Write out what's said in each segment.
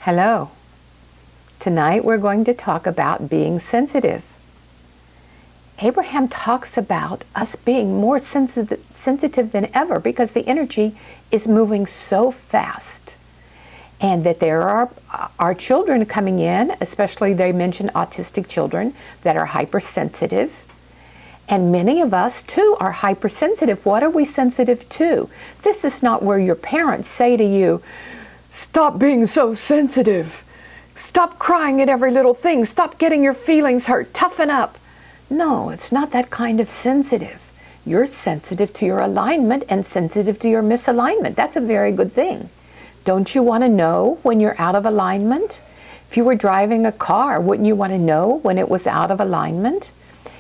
Hello. Tonight we're going to talk about being sensitive. Abraham talks about us being more sensitive than ever because the energy is moving so fast. And that there are children coming in, especially they mention autistic children that are hypersensitive. And many of us too are hypersensitive. What are we sensitive to? This is not where your parents say to you, "Stop being so sensitive. Stop crying at every little thing. Stop getting your feelings hurt. Toughen up." No, it's not that kind of sensitive. You're sensitive to your alignment and sensitive to your misalignment. That's a very good thing. Don't you want to know when you're out of alignment? If you were driving a car, wouldn't you want to know when it was out of alignment?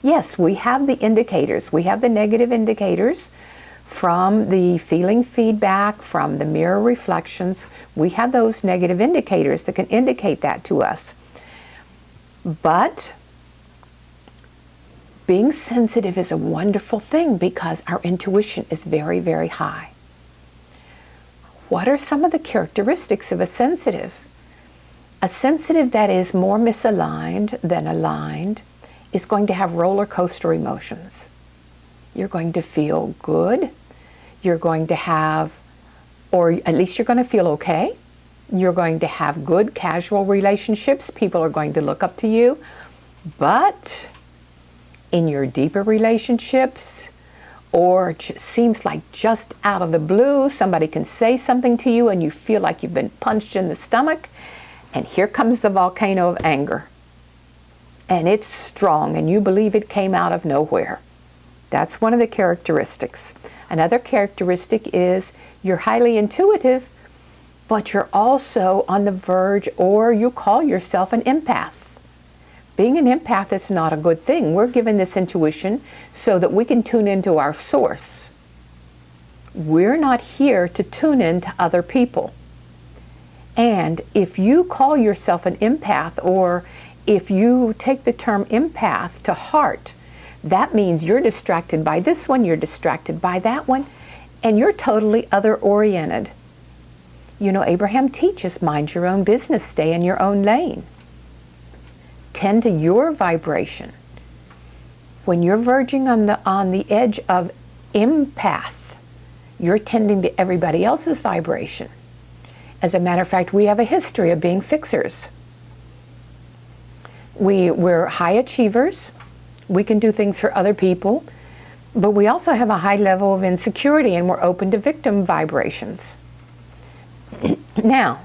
Yes, we have the indicators. We have the negative indicators from the feeling feedback, from the mirror reflections. We have those negative indicators that can indicate that to us. But being sensitive is a wonderful thing because our intuition is very, very high. What are some of the characteristics of a sensitive? A sensitive that is more misaligned than aligned is going to have roller coaster emotions. You're going to feel good. You're going to have, or at least you're going to feel okay. You're going to have good casual relationships. People are going to look up to you. But in your deeper relationships, or it seems like just out of the blue, somebody can say something to you and you feel like you've been punched in the stomach, and here comes the volcano of anger. And it's strong, and you believe it came out of nowhere. That's one of the characteristics. Another characteristic is you're highly intuitive, but you're also on the verge, or you call yourself an empath. Being an empath is not a good thing. We're given this intuition so that we can tune into our source. We're not here to tune in to other people. And if you call yourself an empath, or if you take the term empath to heart, that means you're distracted by this one, you're distracted by that one, and you're totally other-oriented. You know, Abraham teaches, mind your own business, stay in your own lane. Tend to your vibration. When you're verging on the edge of empath, you're tending to everybody else's vibration. As a matter of fact, we have a history of being fixers. We're high achievers. We can do things for other people, but we also have a high level of insecurity, and we're open to victim vibrations. Now,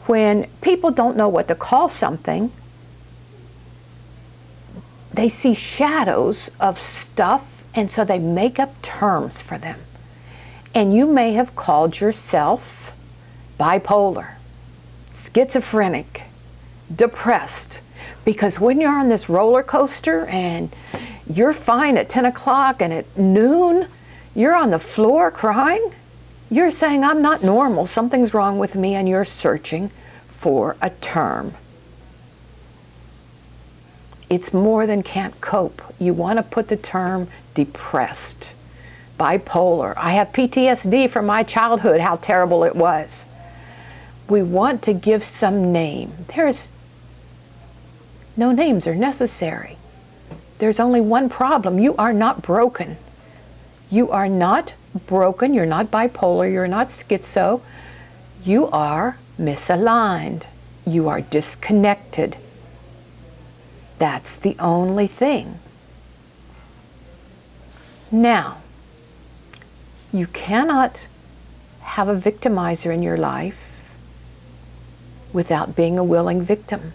when people don't know what to call something, they see shadows of stuff, and so they make up terms for them. And you may have called yourself bipolar, schizophrenic, depressed, because when you're on this roller coaster and you're fine at 10 o'clock and at noon, you're on the floor crying, you're saying, "I'm not normal, something's wrong with me," and you're searching for a term. It's more than can't cope. You want to put the term depressed, bipolar. I have PTSD from my childhood, how terrible it was. We want to give some name. No names are necessary. There's only one problem. You are not broken. You are not broken. You're not bipolar. You're not schizo. You are misaligned. You are disconnected. That's the only thing. Now, you cannot have a victimizer in your life without being a willing victim.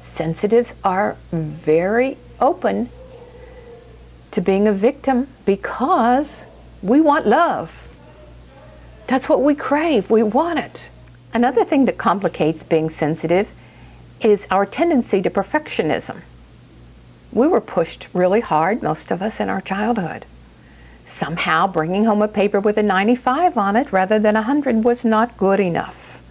Sensitives are very open to being a victim because we want love. That's what we crave. We want it. Another thing that complicates being sensitive is our tendency to perfectionism. We were pushed really hard, most of us, in our childhood. Somehow bringing home a paper with a 95 on it rather than 100 was not good enough.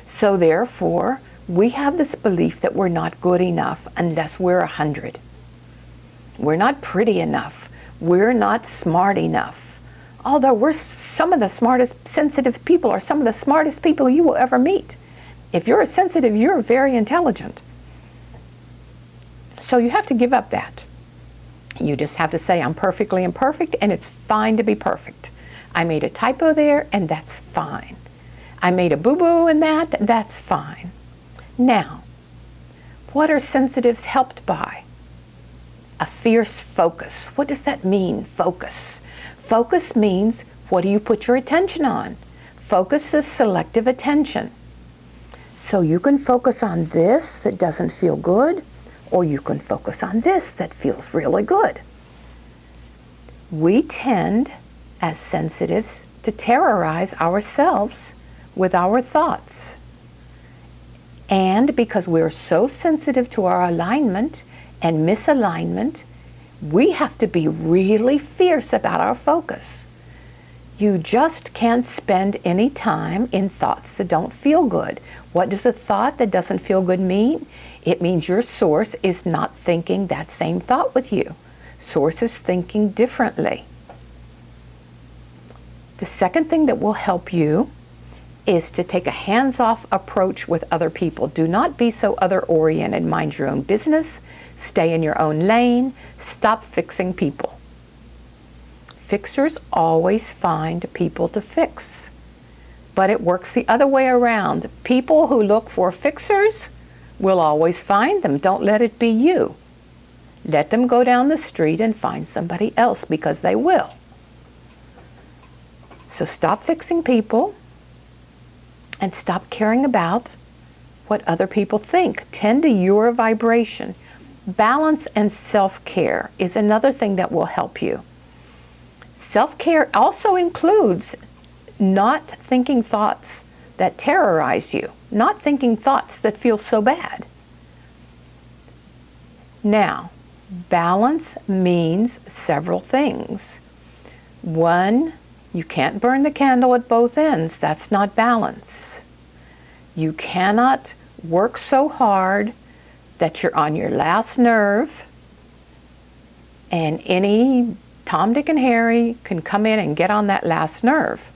So therefore, we have this belief that we're not good enough unless we're 100. We're not pretty enough. We're not smart enough. Although we're some of the smartest sensitive people, or some of the smartest people you will ever meet. If you're a sensitive, you're very intelligent. So you have to give up that. You just have to say, I'm perfectly imperfect, and it's fine to be perfect. I made a typo there, and that's fine. I made a boo-boo in that, that's fine. Now, what are sensitives helped by? A fierce focus. What does that mean, focus? Focus means, what do you put your attention on? Focus is selective attention. So you can focus on this that doesn't feel good, or you can focus on this that feels really good. We tend, as sensitives, to terrorize ourselves with our thoughts. And because we're so sensitive to our alignment and misalignment, we have to be really fierce about our focus. You just can't spend any time in thoughts that don't feel good. What does a thought that doesn't feel good mean? It means your source is not thinking that same thought with you. Source is thinking differently. The second thing that will help you is to take a hands-off approach with other people. Do not be so other-oriented. Mind your own business. Stay in your own lane. Stop fixing people. Fixers always find people to fix. But it works the other way around. People who look for fixers will always find them. Don't let it be you. Let them go down the street and find somebody else, because they will. So stop fixing people and stop caring about what other people think. Tend to your vibration. Balance and self-care is another thing that will help you. Self-care also includes not thinking thoughts that terrorize you, not thinking thoughts that feel so bad. Now, balance means several things. One, you can't burn the candle at both ends. That's not balance. You cannot work so hard that you're on your last nerve, and any Tom, Dick, and Harry can come in and get on that last nerve,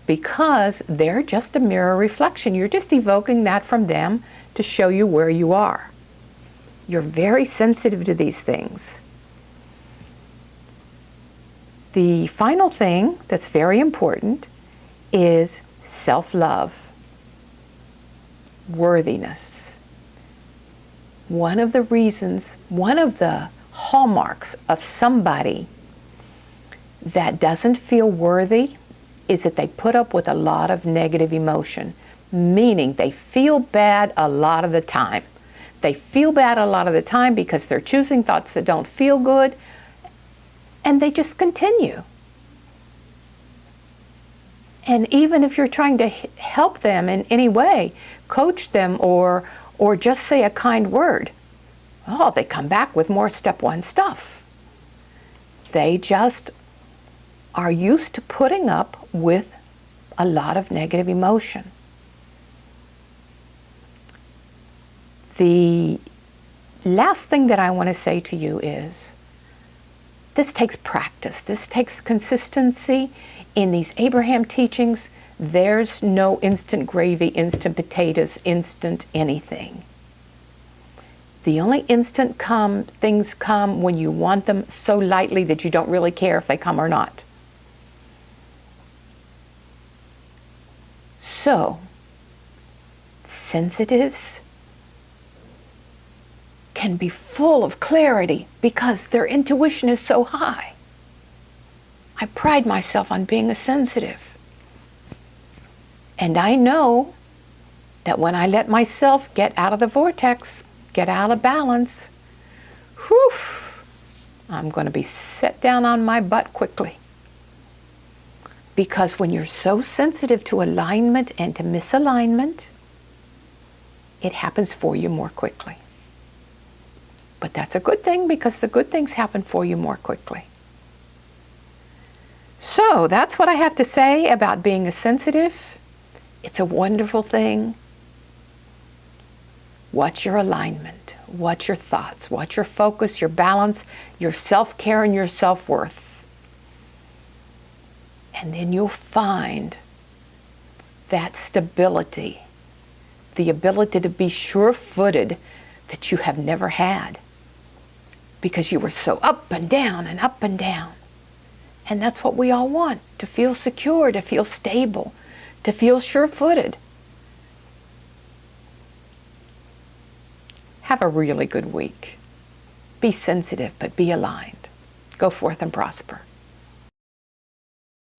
because they're just a mirror reflection. You're just evoking that from them to show you where you are. You're very sensitive to these things. The final thing that's very important is self-love, worthiness. One of the hallmarks of somebody that doesn't feel worthy is that they put up with a lot of negative emotion, meaning they feel bad a lot of the time. They feel bad a lot of the time because they're choosing thoughts that don't feel good, and they just continue. And even if you're trying to help them in any way, coach them or just say a kind word, oh, they come back with more step one stuff. They just are used to putting up with a lot of negative emotion. The last thing that I want to say to you is, this takes practice. This takes consistency. In these Abraham teachings, there's no instant gravy, instant potatoes, instant anything. The only instant things come when you want them so lightly that you don't really care if they come or not. So, sensitives can be full of clarity because their intuition is so high. I pride myself on being a sensitive. And I know that when I let myself get out of the vortex, get out of balance, whew, I'm going to be set down on my butt quickly. Because when you're so sensitive to alignment and to misalignment, it happens for you more quickly. But that's a good thing, because the good things happen for you more quickly. So that's what I have to say about being a sensitive. It's a wonderful thing. Watch your alignment. Watch your thoughts. Watch your focus, your balance, your self-care, and your self-worth. And then you'll find that stability the ability to be sure-footed that you have never had, because you were so up and down and up and down. And that's what we all want, to feel secure, to feel stable, to feel sure-footed. Have a really good week. Be sensitive, but be aligned. Go forth and prosper.